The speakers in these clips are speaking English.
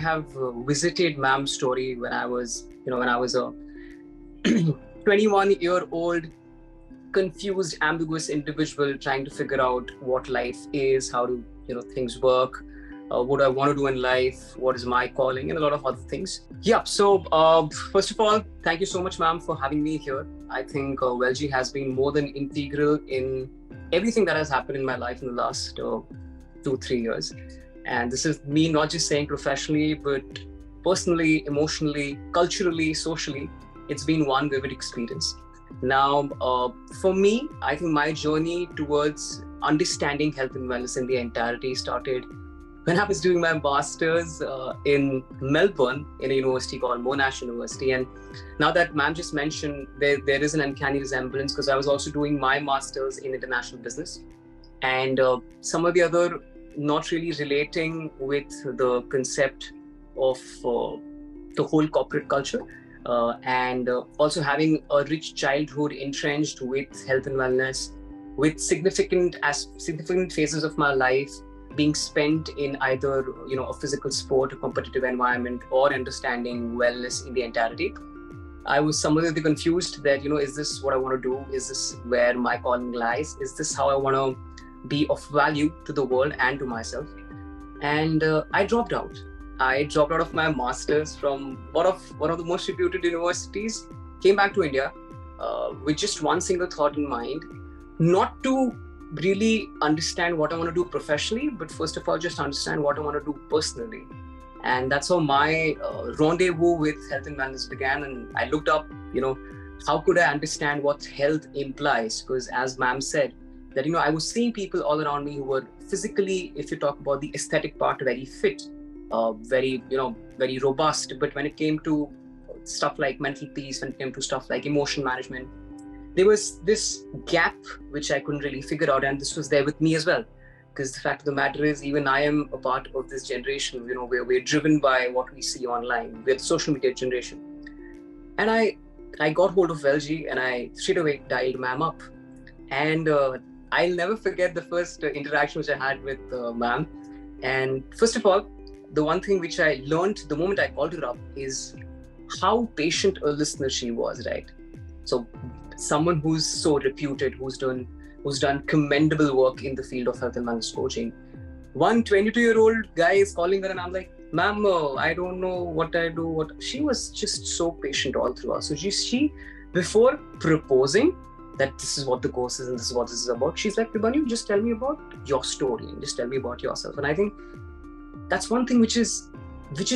have visited ma'am's story when I was a 21-year-old confused, ambiguous individual trying to figure out what life is, how do things work, what do I want to do in life, what is my calling, and a lot of other things. Yeah. So first of all, thank you so much, ma'am, for having me here. I think Weljii has been more than integral in everything that has happened in my life in the last 2-3 years. And this is me not just saying professionally, but personally, emotionally, culturally, socially. It's been one vivid experience. Now, for me, I think my journey towards understanding health and wellness in the entirety started when I was doing my master's in Melbourne in a university called Monash University. And now that ma'am just mentioned, there is an uncanny resemblance because I was also doing my master's in international business. And some of the other not really relating with the concept of the whole corporate culture. And also having a rich childhood entrenched with health and wellness, with significant phases of my life being spent in either a physical sport, a competitive environment, or understanding wellness in the entirety. I was somewhat confused that is this what I want to do? Is this where my calling lies? Is this how I want to be of value to the world and to myself? And I dropped out. I dropped out of my master's from one of the most reputed universities, came back to India with just one single thought in mind, not to really understand what I want to do professionally, but first of all, just understand what I want to do personally. And that's how my rendezvous with health and wellness began. And I looked up, how could I understand what health implies? Because as ma'am said, that, I was seeing people all around me who were physically, if you talk about the aesthetic part, very fit, very robust. But when it came to stuff like mental peace, when it came to stuff like emotion management, there was this gap which I couldn't really figure out. And this was there with me as well. Because the fact of the matter is, even I am a part of this generation, where we're driven by what we see online. We're the social media generation. And I got hold of Weljii and I straight away dialed ma'am up. And I'll never forget the first interaction which I had with ma'am. And first of all, the one thing which I learned the moment I called her up is how patient a listener she was, right? So someone who's so reputed, who's done commendable work in the field of health and wellness coaching. One 22-year-old guy is calling her and I'm like, ma'am, I don't know what I do. She was just so patient all throughout. So she before proposing that this is what the course is and this is what this is about, she's like, Abhimanyu, just tell me about your story and just tell me about yourself. And I think that's one thing which is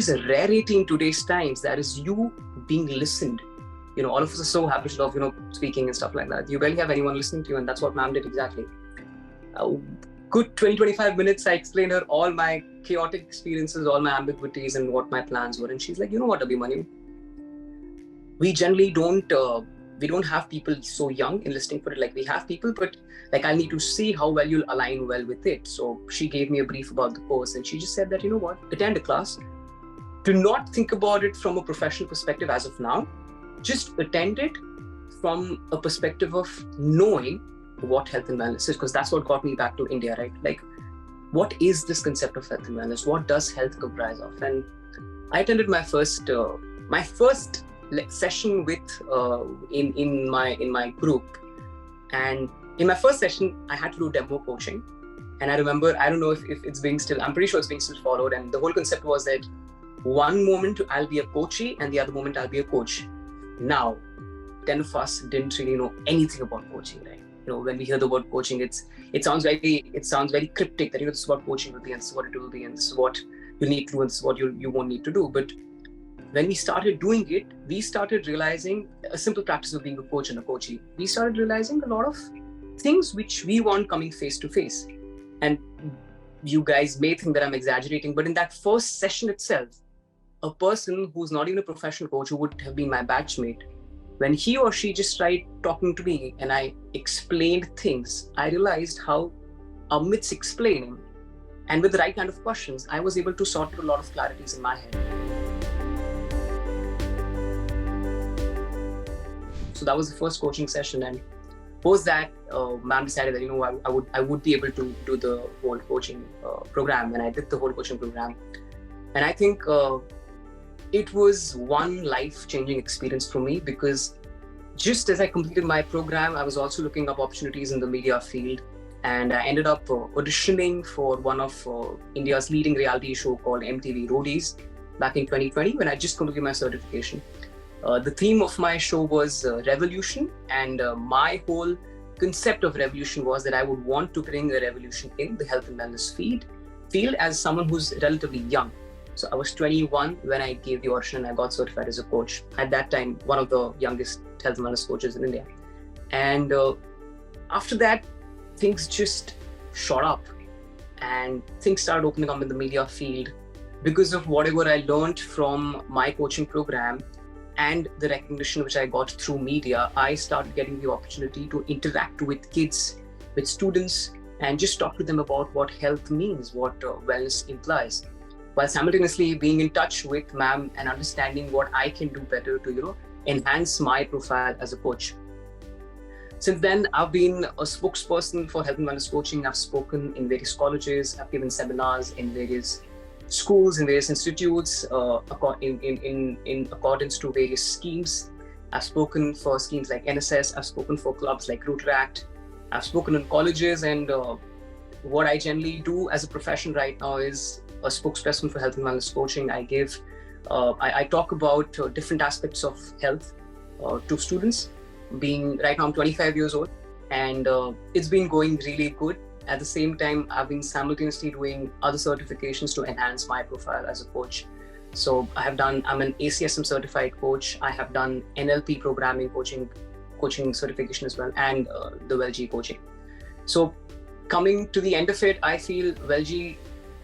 a rarity in today's times, that is you being listened. All of us are so happy to love, speaking and stuff like that. You barely have anyone listening to you, and that's what ma'am did exactly. Good 20-25 minutes, I explained her all my chaotic experiences, all my ambiguities, and what my plans were. And she's like, you know what, Abhimanyu? We generally don't have people so young enlisting for it. Like, we have people, but like, I need to see how well you'll align well with it. So she gave me a brief about the course, and she just said that, attend a class. Do not think about it from a professional perspective as of now. Just attend it from a perspective of knowing what health and wellness is, because that's what got me back to India, right? Like, what is this concept of health and wellness? What does health comprise of? And I attended my first session with in my group, and in my first session I had to do demo coaching. And I remember, I don't know if it's being still, I'm pretty sure it's being still followed. And the whole concept was that one moment I'll be a coachee and the other moment I'll be a coach. Now, 10 of us didn't really know anything about coaching, right? When we hear the word coaching, it sounds very cryptic that this is what coaching will be, and this is what it will be, and this is what you need to do, and this is what you won't need to do. But when we started doing it, we started realizing a simple practice of being a coach and a coachee. We started realizing a lot of things which we weren't coming face to face. And you guys may think that I'm exaggerating, but in that first session itself, a person who's not even a professional coach, who would have been my batchmate, when he or she just tried talking to me and I explained things, I realized how amidst explaining and with the right kind of questions, I was able to sort out a lot of clarities in my head. So that was the first coaching session, and post that, ma'am decided that I would be able to do the whole coaching program, and I did the whole coaching program. And I think it was one life-changing experience for me, because just as I completed my program, I was also looking up opportunities in the media field, and I ended up auditioning for one of India's leading reality show called MTV Roadies back in 2020, when I just completed my certification. The theme of my show was revolution, and my whole concept of revolution was that I would want to bring a revolution in the health and wellness field as someone who's relatively young. So I was 21 when I gave the audition and I got certified as a coach. At that time, one of the youngest health and wellness coaches in India. And after that, things just shot up and things started opening up in the media field because of whatever I learned from my coaching program and the recognition which I got through media. I started getting the opportunity to interact with kids, with students, and just talk to them about what health means, what wellness implies, while simultaneously being in touch with ma'am and understanding what I can do better to, enhance my profile as a coach. Since then, I've been a spokesperson for health and wellness coaching. I've spoken in various colleges, I've given seminars in various schools, in various institutes, in accordance to various schemes. I've spoken for schemes like NSS, I've spoken for clubs like Rotaract, I've spoken in colleges, and what I generally do as a profession right now is a spokesperson for health and wellness coaching. I talk about different aspects of health to students. Right now I'm 25 years old, and it's been going really good. At the same time, I've been simultaneously doing other certifications to enhance my profile as a coach. So I'm an ACSM certified coach. I have done NLP programming coaching certification as well, and the Weljii coaching. So coming to the end of it, I feel Weljii,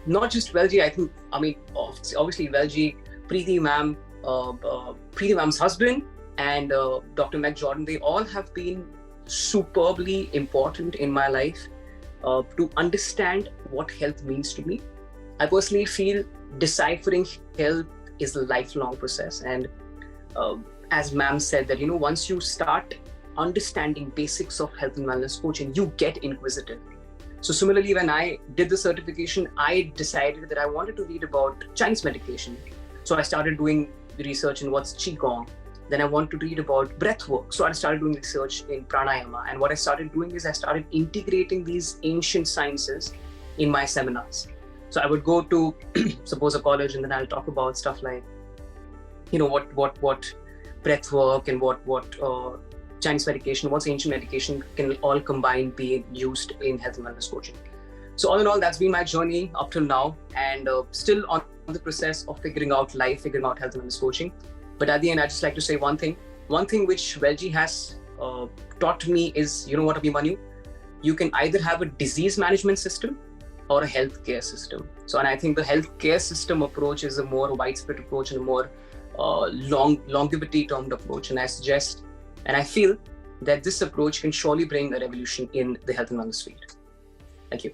not just Weljii, obviously Weljii, Preeti ma'am, Preeti ma'am's husband, and Dr. Meg Jordan, they all have been superbly important in my life to understand what health means to me. I personally feel deciphering health is a lifelong process. And as ma'am said that, once you start understanding basics of health and wellness coaching, you get inquisitive. So similarly, when I did the certification, I decided that I wanted to read about Chinese medication. So I started doing research in what's Qigong. Then I wanted to read about breath work. So I started doing research in pranayama. And what I started doing is I started integrating these ancient sciences in my seminars. So I would go to, suppose, a college, and then I'll talk about stuff like, what breath work and what Chinese medication, what's ancient medication can all combine be used in health and wellness coaching. So all in all, that's been my journey up till now, and still on the process of figuring out life, figuring out health and wellness coaching. But at the end, I'd just like to say one thing which Weljii has taught me is, what, Abhimanyu? You can either have a disease management system or a healthcare system. So, and I think the healthcare system approach is a more widespread approach and a more longevity termed approach. And I suggest, and I feel that this approach can surely bring a revolution in the health and wellness field. Thank you.